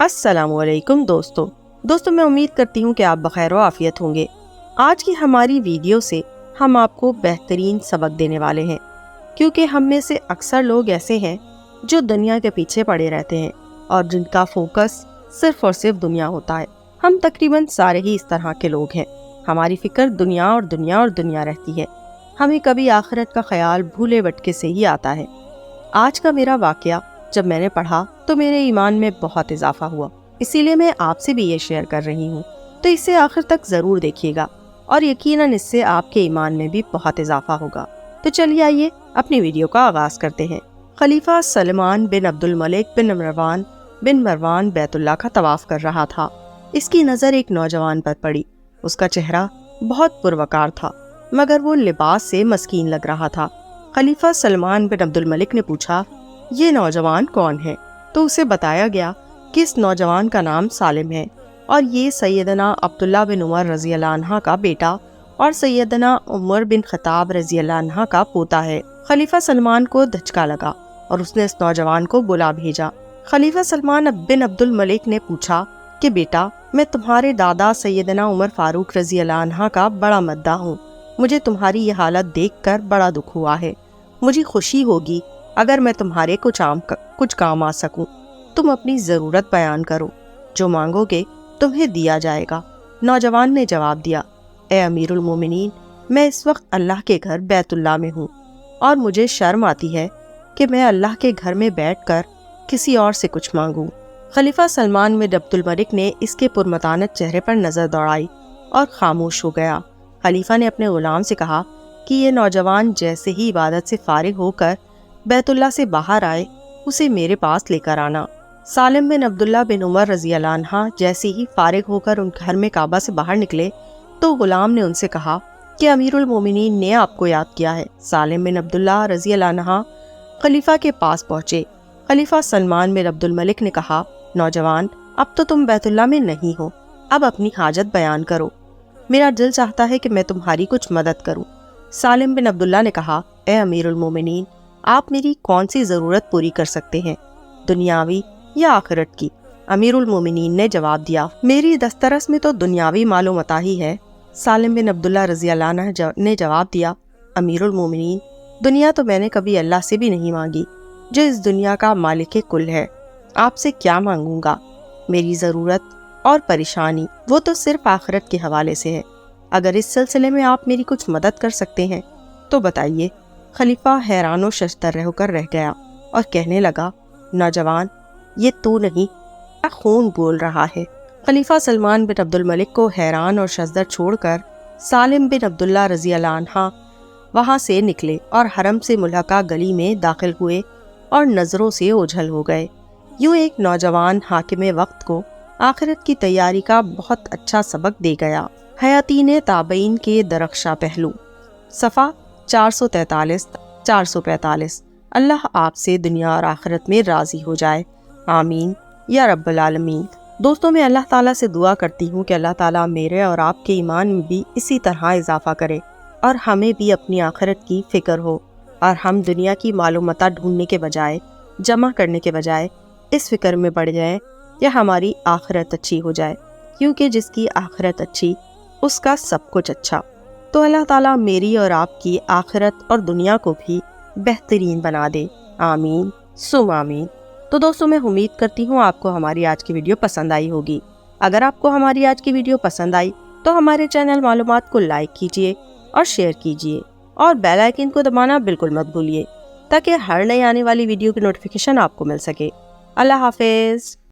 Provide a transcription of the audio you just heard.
अस्सलाम वालेकुम दोस्तों मैं उम्मीद करती हूँ कि आप बखैर व आफियत होंगे। आज की हमारी वीडियो से हम आपको बेहतरीन सबक देने वाले हैं, क्योंकि हम में से अक्सर लोग ऐसे हैं जो दुनिया के पीछे पड़े रहते हैं और जिनका फोकस सिर्फ और सिर्फ दुनिया होता है। हम तकरीबन सारे ही इस तरह के लोग हैं। हमारी फिक्र दुनिया और दुनिया और दुनिया रहती है। हमें कभी आखिरत का ख्याल भूले भटके से ही आता है। आज का मेरा वाकया जब मैंने पढ़ा तो मेरे ईमान में बहुत इजाफा हुआ, इसीलिए मैं आपसे भी ये शेयर कर रही हूँ। तो इसे आखिर तक ज़रूर देखिएगा और यकीनन इससे आपके ईमान में भी बहुत इजाफा होगा। तो चलिए आइए अपनी वीडियो का आगाज़ करते हैं। खलीफा सलमान बिन अब्दुल मलिक बिन मरवान बैतुल्लाह का तवाफ कर रहा था। इसकी नज़र एक नौजवान पर पड़ी। उसका चेहरा बहुत पुरवकार था, मगर वो लिबास से मस्कीन लग रहा था। खलीफा सलमान बिन अब्दुल मलिक ने पूछा, ये नौजवान कौन है? तो उसे बताया गया कि इस नौजवान का नाम सालिम है और ये सैयदना अब्दुल्ला बिन उमर रज़ी अल्लाह अन्हा का बेटा और सैयदना उमर बिन खत्ताब रज़ी अल्लाह अन्हा का पोता है। खलीफा सलमान को धचका लगा और उसने इस नौजवान को बुला भेजा। खलीफा सलमान बिन अब्दुल मलिक ने पूछा कि बेटा, मैं तुम्हारे दादा सैयदना उमर फारूक रज़ी अल्लाह अन्हा का बड़ा मद्दा हूँ। मुझे तुम्हारी ये हालत देखकर बड़ा दुख हुआ है। मुझे खुशी होगी अगर मैं तुम्हारे कुछ काम आ सकूं। तुम अपनी ज़रूरत बयान करो, जो मांगोगे तुम्हें दिया जाएगा। नौजवान ने जवाब दिया, ए अमीरुल मोमिनीन, मैं इस वक्त अल्लाह के घर बैतुल्लाह में हूँ और मुझे शर्म आती है कि मैं अल्लाह के घर में बैठकर किसी और से कुछ मांगूं। खलीफा सलमान बिन अब्दुल मलिक ने इसके पुरमतानत चेहरे पर नज़र दौड़ाई और खामोश हो गया। खलीफा ने अपने गुलाम से कहा कि ये नौजवान जैसे ही इबादत से फारिग होकर बैतुल्लाह से बाहर आए, उसे मेरे पास लेकर आना। सालिम बिन अब्दुल्ला बिन उमर रज़ी अल्लाह अन्हा जैसे ही फारिग होकर उन घर में काबा से बाहर निकले तो गुलाम ने उनसे कहा कि अमीरुल मोमिनीन ने आपको याद किया है। सालिम बिन अब्दुल्ला रज़ी अल्लाह अन्हा खलीफा के पास पहुँचे। खलीफा सलमान बिन अब्दुल मलिक ने कहा, नौजवान, अब तो तुम बैतुल्लाह में नहीं हो, अब अपनी हाजत बयान करो। मेरा दिल चाहता है कि मैं तुम्हारी कुछ मदद करूं। सालिम बिन अब्दुल्ला ने कहा, ए अमीरुल मोमिनीन, आप मेरी कौन सी ज़रूरत पूरी कर सकते हैं, दुनियावी या आखिरत की? अमीरुल मोमिनीन ने जवाब दिया, मेरी दस्तरस में तो दुनियावी मालो मता ही है। सालिम बिन अब्दुल्ला रज़ी अल्लाह अन्हु ने जवाब दिया, अमीरुल मोमिनीन, दुनिया तो मैंने कभी अल्लाह से भी नहीं मांगी, जो इस दुनिया का मालिक कुल है। आपसे क्या मांगूंगा? मेरी ज़रूरत और परेशानी वो तो सिर्फ आखिरत के हवाले से है। अगर इस सिलसिले में आप मेरी कुछ मदद कर सकते हैं तो बताइए। खलीफा हैरान और शर्मसार होकर रह गया और कहने लगा, नौजवान, ये तू नहीं, खून बोल रहा है। खलीफा सलमान बिन अब्दुल मलिक को हैरान और शर्मसार छोड़कर सालिम बिन अब्दुल्ला रज़ी अल्लाह अन्हा वहाँ से निकले और हरम से मुल्हका गली में दाखिल हुए और नज़रों से ओझल हो गए। यूँ एक नौजवान हाकिम वक्त को आखिरत की तैयारी का बहुत अच्छा सबक दे गया। हयातीन ताबईन के दरख्शा पहलू, सफ़ा 445। अल्लाह आपसे दुनिया और आखिरत में राज़ी हो जाए, आमीन या रब्बल आलमीन। दोस्तों, मैं अल्लाह ताला से दुआ करती हूँ कि अल्लाह ताला मेरे और आपके ईमान में भी इसी तरह इजाफा करे और हमें भी अपनी आखिरत की फ़िक्र हो और हम दुनिया की मालूमात ढूंढने के बजाय, जमा करने के बजाय इस फिक्र में बढ़ जाएं या हमारी आखिरत अच्छी हो जाए, क्योंकि जिसकी आखिरत अच्छी उसका सब कुछ अच्छा। तो अल्लाह ताला मेरी और आपकी आखिरत और दुनिया को भी बेहतरीन बना दे, आमीन सुम आमीन। तो दोस्तों, मैं उम्मीद करती हूँ आपको हमारी आज की वीडियो पसंद आई होगी। अगर आपको हमारी आज की वीडियो पसंद आई तो हमारे चैनल मालूमात को लाइक कीजिए और शेयर कीजिए और बेल आइकन को दबाना बिल्कुल मत भूलिए, ताकि हर नई आने वाली वीडियो की नोटिफिकेशन आपको मिल सके। अल्लाह हाफिज़।